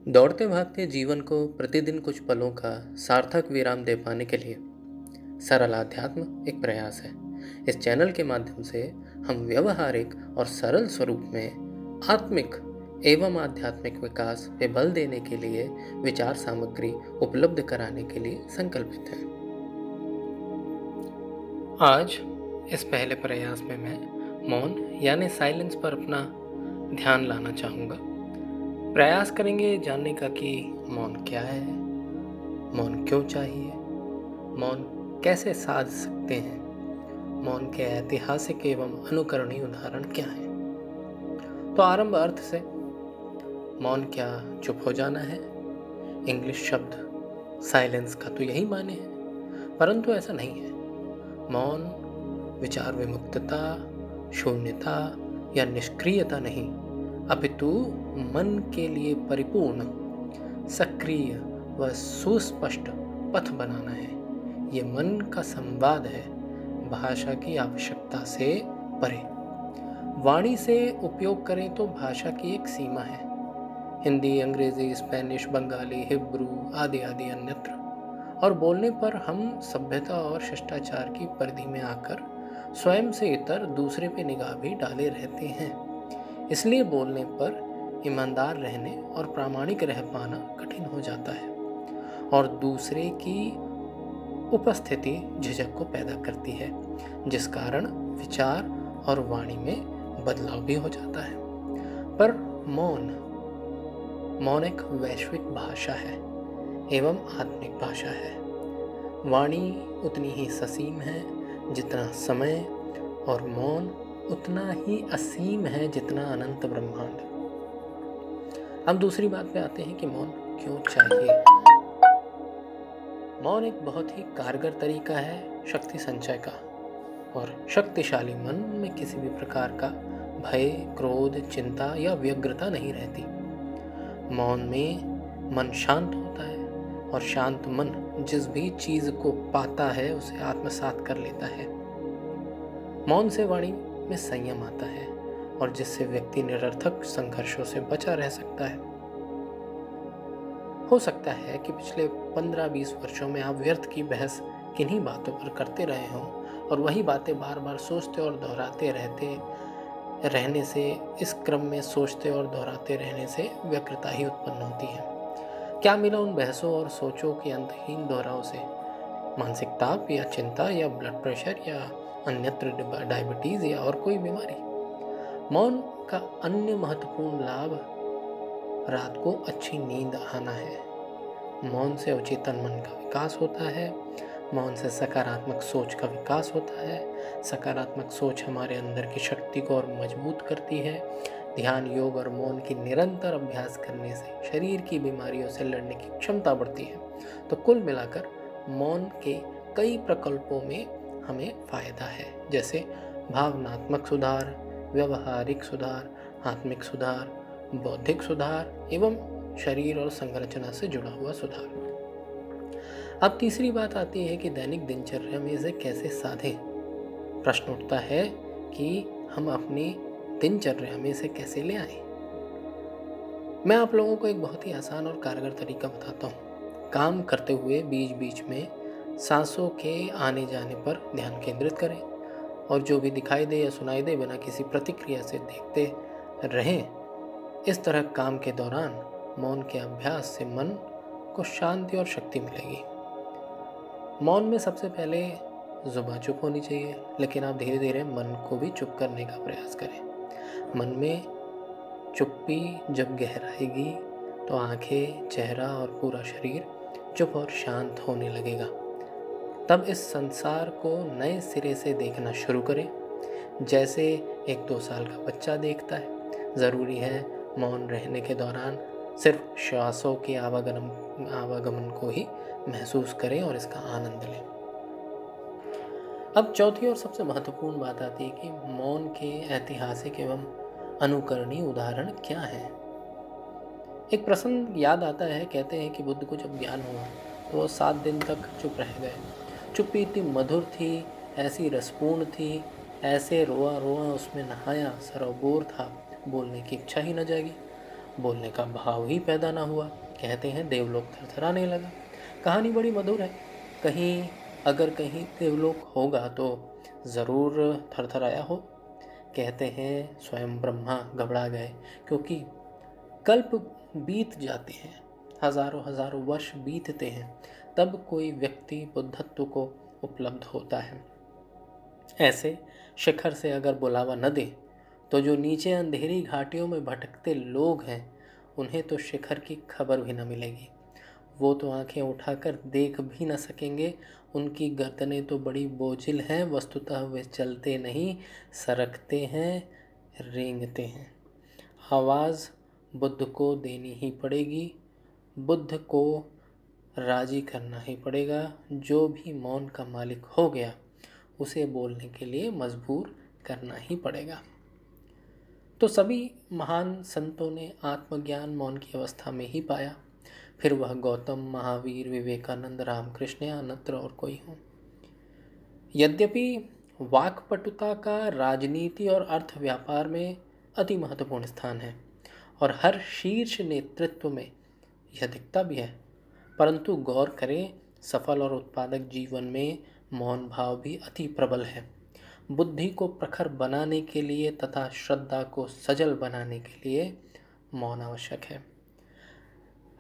दौड़ते भागते जीवन को प्रतिदिन कुछ पलों का सार्थक विराम दे पाने के लिए सरल आध्यात्म एक प्रयास है। इस चैनल के माध्यम से हम व्यवहारिक और सरल स्वरूप में आत्मिक एवं आध्यात्मिक विकास पे बल देने के लिए विचार सामग्री उपलब्ध कराने के लिए संकल्पित हैं। आज इस पहले प्रयास में मैं मौन यानी साइलेंस पर अपना ध्यान लाना चाहूँगा। प्रयास करेंगे जानने का कि मौन क्या है, मौन क्यों चाहिए, मौन कैसे साध सकते हैं, मौन के ऐतिहासिक एवं अनुकरणीय उदाहरण क्या हैं। तो आरंभ अर्थ से, मौन क्या चुप हो जाना है? इंग्लिश शब्द साइलेंस का तो यही माने है, परंतु ऐसा नहीं है। मौन विचार विमुक्तता, शून्यता या निष्क्रियता नहीं, अपितु मन के लिए परिपूर्ण, सक्रिय व सुस्पष्ट पथ बनाना है। ये मन का संवाद है, भाषा की आवश्यकता से परे। वाणी से उपयोग करें तो भाषा की एक सीमा है। हिंदी, अंग्रेजी, स्पेनिश, बंगाली, हिब्रू आदि आदि अन्यत्र। और बोलने पर हम सभ्यता और शिष्टाचार की परिधि में आकर स्वयं से इतर दूसरे पे निगाह भी डाले रहते हैं। इसलिए बोलने पर ईमानदार रहने और प्रामाणिक रह पाना कठिन हो जाता है और दूसरे की उपस्थिति झिझक को पैदा करती है, जिस कारण विचार और वाणी में बदलाव भी हो जाता है। पर मौन एक वैश्विक भाषा है एवं आत्मिक भाषा है। वाणी उतनी ही ससीम है जितना समय, और मौन उतना ही असीम है जितना अनंत ब्रह्मांड। अब दूसरी बात पे आते हैं कि मौन क्यों चाहिए। मौन एक बहुत ही कारगर तरीका है शक्ति संचय का, और शक्तिशाली मन में किसी भी प्रकार का भय, क्रोध, चिंता या व्यग्रता नहीं रहती। मौन में मन शांत होता है, और शांत मन जिस भी चीज को पाता है उसे आत्मसात कर लेता है। मौन से वाणी में संयम आता है, और जिससे व्यक्ति निरर्थक संघर्षों से बचा रह सकता है। हो सकता है कि पिछले 15-20 वर्षों में आप व्यर्थ की बहस किन्हीं बातों पर करते रहे हों, और वही बातें बार बार सोचते और दोहराते रहने से, इस क्रम में सोचते और दोहराते रहने से व्यग्रता ही उत्पन्न होती है। क्या मिला उन बहसों और सोचों के अंतहीन दोहराव से? मानसिक ताप या चिंता या ब्लड प्रेशर या अन्यत्र डायबिटीज या और कोई बीमारी? मौन का अन्य महत्वपूर्ण लाभ रात को अच्छी नींद आना है। मौन से अवचेतन मन का विकास होता है। मौन से सकारात्मक सोच का विकास होता है। सकारात्मक सोच हमारे अंदर की शक्ति को और मजबूत करती है। ध्यान, योग और मौन की निरंतर अभ्यास करने से शरीर की बीमारियों से लड़ने की क्षमता बढ़ती है। तो कुल मिलाकर मौन के कई प्रकल्पों में हमें फायदा है, जैसे भावनात्मक सुधार, व्यवहारिक सुधार, आत्मिक सुधार, बौद्धिक सुधार एवं शरीर और संरचना से जुड़ा हुआ सुधार। अब तीसरी बात आती है कि दैनिक दिनचर्या में इसे कैसे साधें। प्रश्न उठता है कि हम अपनी दिनचर्या में इसे कैसे ले आएं। मैं आप लोगों को एक बहुत ही आसान और कारगर तरीका बताता हूँ। काम करते हुए बीच बीच में सांसों के आने जाने पर ध्यान केंद्रित करें, और जो भी दिखाई दे या सुनाई दे बिना किसी प्रतिक्रिया से देखते रहें। इस तरह काम के दौरान मौन के अभ्यास से मन को शांति और शक्ति मिलेगी। मौन में सबसे पहले जुबान चुप होनी चाहिए, लेकिन आप धीरे धीरे मन को भी चुप करने का प्रयास करें। मन में चुप्पी जब गहराएगी तो आंखें, चेहरा और पूरा शरीर चुप और शांत होने लगेगा। तब इस संसार को नए सिरे से देखना शुरू करें, जैसे 1-2 साल का बच्चा देखता है। ज़रूरी है मौन रहने के दौरान सिर्फ श्वासों के आवागमन को ही महसूस करें और इसका आनंद लें। अब चौथी और सबसे महत्वपूर्ण बात आती है कि मौन के ऐतिहासिक एवं अनुकरणीय उदाहरण क्या हैं। एक प्रसंग याद आता है। कहते हैं कि बुद्ध को जब ज्ञान हुआ तो वो 7 दिन तक चुप रह गए। चुप्पी इतनी मधुर थी, ऐसी रसपूर्ण थी, ऐसे रोआ रोआ उसमें नहाया, सरोबोर था, बोलने की इच्छा ही न जागी। बोलने का भाव ही पैदा ना हुआ। कहते हैं देवलोक थरथराने लगा। कहानी बड़ी मधुर है। कहीं देवलोक होगा तो ज़रूर थरथराया हो। कहते हैं स्वयं ब्रह्मा घबरा गए, क्योंकि कल्प बीत जाते हैं, हजारों हजारों वर्ष बीतते हैं, तब कोई व्यक्ति बुद्धत्व को उपलब्ध होता है। ऐसे शिखर से अगर बुलावा न दे तो जो नीचे अंधेरी घाटियों में भटकते लोग हैं उन्हें तो शिखर की खबर भी न मिलेगी। वो तो आंखें उठाकर देख भी न सकेंगे। उनकी गर्दनें तो बड़ी बोझिल हैं, वस्तुतः वे चलते नहीं, सरकते हैं, रेंगते हैं। आवाज़ बुद्ध को देनी ही पड़ेगी, बुद्ध को राजी करना ही पड़ेगा। जो भी मौन का मालिक हो गया उसे बोलने के लिए मजबूर करना ही पड़ेगा। तो सभी महान संतों ने आत्मज्ञान मौन की अवस्था में ही पाया, फिर वह गौतम, महावीर, विवेकानंद, रामकृष्ण या अन्यत्र और कोई हो। यद्यपि वाक्पटुता का राजनीति और अर्थ व्यापार में अति महत्वपूर्ण स्थान है और हर शीर्ष नेतृत्व में यह दिखता भी है, परंतु गौर करें, सफल और उत्पादक जीवन में मौन भाव भी अति प्रबल है। बुद्धि को प्रखर बनाने के लिए तथा श्रद्धा को सजल बनाने के लिए मौन आवश्यक है।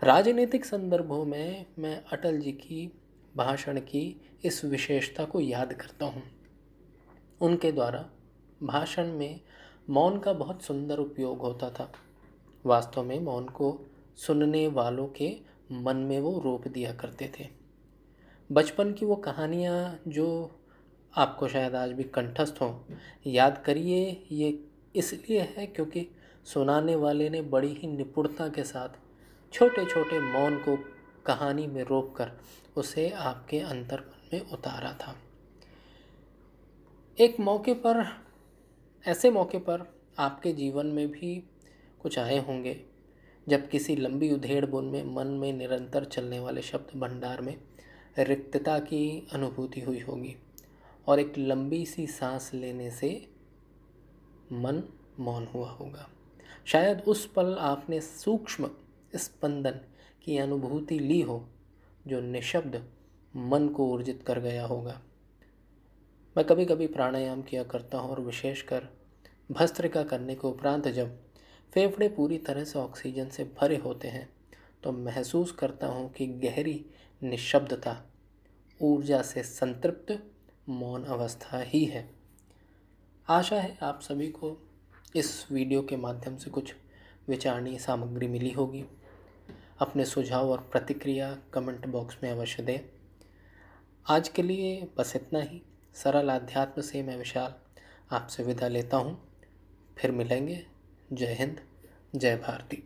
राजनीतिक संदर्भों में मैं अटल जी की भाषण की इस विशेषता को याद करता हूँ। उनके द्वारा भाषण में मौन का बहुत सुंदर उपयोग होता था। वास्तव में मौन को सुनने वालों के मन में वो रोक दिया करते थे। बचपन की वो कहानियाँ जो आपको शायद आज भी कंठस्थ हों, याद करिए। ये इसलिए है क्योंकि सुनाने वाले ने बड़ी ही निपुणता के साथ छोटे छोटे मौन को कहानी में रोककर उसे आपके अंतर्मन में उतारा था। ऐसे मौके पर आपके जीवन में भी कुछ आए होंगे जब किसी लंबी उधेड़-बुन में मन में निरंतर चलने वाले शब्द भंडार में रिक्तता की अनुभूति हुई होगी और एक लंबी सी सांस लेने से मन मौन हुआ होगा। शायद उस पल आपने सूक्ष्म स्पंदन की अनुभूति ली हो जो निशब्द मन को ऊर्जित कर गया होगा। मैं कभी कभी प्राणायाम किया करता हूँ और विशेषकर भस्त्रिका करने के उपरांत जब फेफड़े पूरी तरह से ऑक्सीजन से भरे होते हैं तो महसूस करता हूँ कि गहरी निशब्दता ऊर्जा से संतृप्त मौन अवस्था ही है। आशा है आप सभी को इस वीडियो के माध्यम से कुछ विचारणीय सामग्री मिली होगी। अपने सुझाव और प्रतिक्रिया कमेंट बॉक्स में अवश्य दें। आज के लिए बस इतना ही। सरल आध्यात्म से मैं विशाल आपसे विदा लेता हूँ। फिर मिलेंगे। जय हिंद, जय भारती।